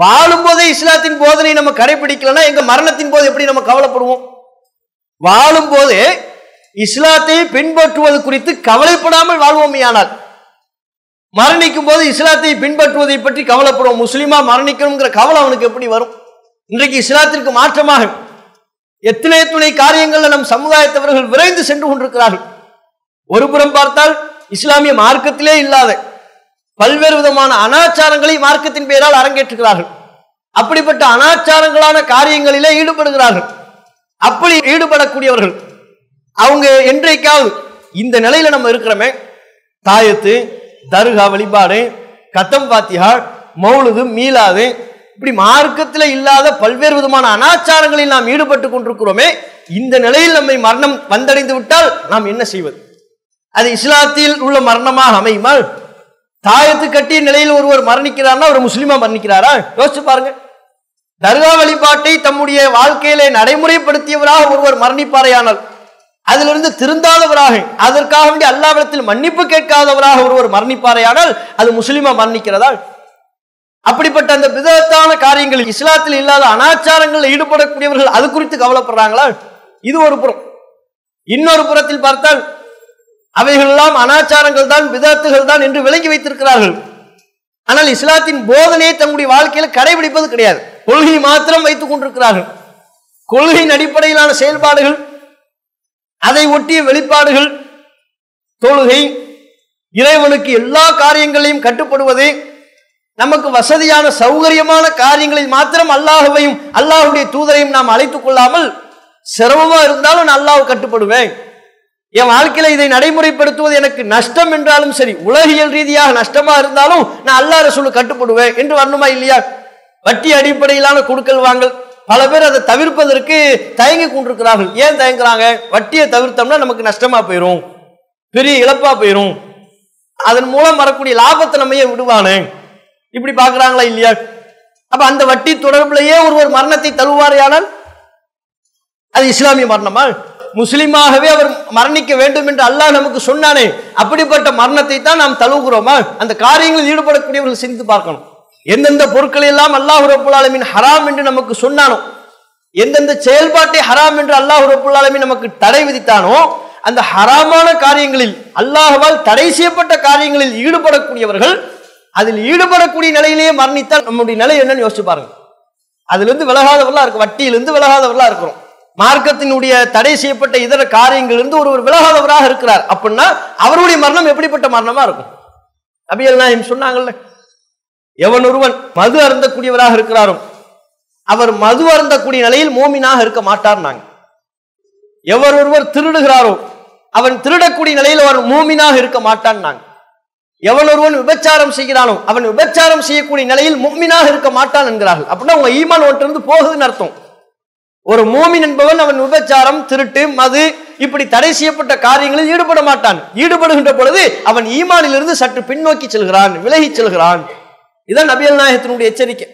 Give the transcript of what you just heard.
வாழும் போதே இஸ்லாத்தின் போதனை நம்ம கடைபிடிக்கலன்னா எங்க மரணத்தின் போது எப்படி நம்ம கவலைப்படுவோம்? வாழும் போதே இஸ்லாத்தை பின்பற்றுவது குறித்து கவலைப்படாமல் வாழ்வோமையானால் மரணிக்கும் போது இஸ்லாத்தை பின்பற்றுவதை பற்றி கவலைப்படுவோம். முஸ்லிமா மரணிக்கணுங்கிற கவலை அவனுக்கு எப்படி வரும்? இன்றைக்கு இஸ்லாத்திற்கு மாற்றமாக எத்தனை எத்தனை காரியங்கள்ல நம் சமுதாயத்தவர்கள் விரைந்து சென்று கொண்டிருக்கிறார்கள். ஒரு புறம் பார்த்தால் இஸ்லாமிய மார்க்கத்திலே இல்லாத பல்வேறு விதமான அனாச்சாரங்களை மார்க்கத்தின் பெயரால் அரங்கேற்றுகிறார்கள். அப்படிப்பட்ட அனாச்சாரங்களான காரியங்களிலே ஈடுபடுகிறார்கள். அப்படி ஈடுபடக்கூடியவர்கள் அவங்க என்றைக்காவது இந்த நிலையில நம்ம இருக்கிறோமே, தாயத்து, தர்கா வழிபாடு, கத்தம் பாத்தியா, மௌலுது, மீலாது, இப்படி மார்க்கத்தில் இல்லாத பல்வேறு விதமான அனாச்சாரங்களில் நாம் ஈடுபட்டு கொண்டிருக்கிறோமே, இந்த நிலையில் நம்மை மரணம் வந்தடைந்து விட்டால் நாம் என்ன செய்வது? அது இஸ்லாத்தில் உள்ள மரணமாக அமையுமால்? தாயத்து கட்டிய நிலையில் ஒருவர் மரணிக்கிறார்னா ஒரு முஸ்லிமா மரணிக்கிறாரா? யோசிச்சு பாருங்க. தர்கா வழிபாட்டை தம்முடைய வாழ்க்கையிலே நடைமுறைப்படுத்தியவராக ஒருவர் மரணிப்பாரையானால், அதிலிருந்து திருந்தாதவராக, அதற்காக வேண்டிய அல்லாஹ்விடத்தில் மன்னிப்பு கேட்காதவராக ஒருவர் மரணிப்பாரையானால் அது முஸ்லிமா மரணிக்கிறதா? அப்படிப்பட்ட அந்த பிதஅத்தான காரியங்களில், இஸ்லாத்தில் இல்லாத அனாச்சாரங்களில் ஈடுபடக்கூடியவர்கள் அது குறித்து கவலைப்படுறாங்களா? இது ஒரு புறம். இன்னொரு புறத்தில் பார்த்தால் அவைகள் எல்லாம் அனாச்சாரங்கள் தான், பிதஅத்துகள் தான் என்று விளங்கி வைத்திருக்கிறார்கள். ஆனால் இஸ்லாத்தின் போதனையை தன்னுடைய வாழ்க்கையில கடைபிடிப்பது கிடையாது. கொள்கை மாத்திரம் வைத்துக் கொண்டிருக்கிறார்கள். கொள்கையின் அடிப்படையிலான செயல்பாடுகள், அதை ஒட்டிய வெளிப்பாடுகள், தொழுகை, இறைவனுக்கு எல்லா காரியங்களையும் கட்டுப்படுவது, நமக்கு வசதியான சௌகரியமான காரியங்களில் மாத்திரம் அல்லாஹ்வையும் அல்லாஹ்வுடைய தூதரையும் நாம் அழைத்துக் கொள்ளாமல், சிரமமா இருந்தாலும் நான் அல்லாஹ் கட்டுப்படுவேன், என் வாழ்க்கையில இதை நடைமுறைப்படுத்துவது எனக்கு நஷ்டம் என்றாலும் சரி, உலகியல் ரீதியாக நஷ்டமா இருந்தாலும் நான் அல்லாஹ் ரசூலுக்கு கட்டுப்படுவேன் என்று வரணுமா இல்லையா? வட்டி அடிப்படையிலான கொடுக்கல் வாங்கல், பல பேர் அதை தவிர்ப்பதற்கு தயங்கி கொண்டிருக்கிறார்கள். ஏன் தயங்குறாங்க? வட்டியை தவிர்த்தோம்னா நமக்கு நஷ்டமா போயிரும், பெரிய இழப்பா போயிரும், அதன் மூலம் வரக்கூடிய லாபத்தை நம்ம விடுவானே, இப்படி பாக்குறாங்களா இல்லையா? அப்ப அந்த வட்டி தொடர்பிலேயே ஒருவர் மரணத்தை தழுவாரையானால் அது இஸ்லாமிய மரணமா? முஸ்லிமாகவே அவர் மரணிக்க வேண்டும் என்று அல்லாஹ் நமக்கு சொன்னானே, அப்படிப்பட்ட மரணத்தை தான் நாம் தழுவுகிறோமா? அந்த காரியங்களில் ஈடுபடக்கூடியவர்கள் சிந்தித்து பார்க்கணும். எந்தெந்த பொருட்களை எல்லாம் அல்லாஹ் ரப்புல் ஆலமீன் ஹராம் என்று நமக்கு சொன்னானோ, எந்தெந்த செயல்பாட்டை ஹராம் என்று அல்லாஹ் ரப்புல் ஆலமீன் நமக்கு தடை விதித்தானோ, அந்த ஹராமான காரியங்களில், அல்லாஹ்வால் தடை செய்யப்பட்ட காரியங்களில் ஈடுபடக்கூடியவர்கள் அதில் ஈடுபடக்கூடிய நிலையிலேயே மரணித்தால் நம்முடைய நிலை என்னன்னு யோசிச்சு பாருங்க. அதுல இருந்து விலகாதவர்களா இருக்கு, வட்டியிலிருந்து விலகாதவர்களா இருக்கிறோம், மார்க்கத்தினுடைய தடை செய்யப்பட்ட இதர காரியங்களிலிருந்து ஒருவர் விலகாதவராக இருக்கிறார் அப்படின்னா அவருடைய மரணம் எப்படிப்பட்ட மரணமா இருக்கும்? நபிகள் நாயகம் சொன்னாங்கல்ல, எவன் ஒருவன் மது அருந்தக்கூடியவராக இருக்கிறாரோ அவர் மது அருந்தக்கூடிய நிலையில் மோமினாக இருக்க மாட்டார். எவர் ஒருவர் திருடுகிறாரோ அவன் திருடக்கூடிய நிலையில் அவர் மோமினாக இருக்க மாட்டான். எவன் ஒருவன் விபச்சாரம் செய்கிறானோ அவன் விபச்சாரம் செய்யக்கூடிய நிலையில் முஃமினாக இருக்க மாட்டான் என்கிறார்கள். அப்படின்னா உங்க ஈமான் ஒன்றிலிருந்து போகுதுன்னு அர்த்தம். ஒரு மூமின் என்பவன் அவன் விபச்சாரம், திருட்டு, மது இப்படி தடை செய்யப்பட்ட காரியங்களில் ஈடுபட மாட்டான். ஈடுபடுகின்ற பொழுது அவன் ஈமானிலிருந்து சற்று பின்னோக்கி செல்கிறான், விலகி செல்கிறான். இதுதான் நபிகள் நாயகத்தினுடைய எச்சரிக்கை.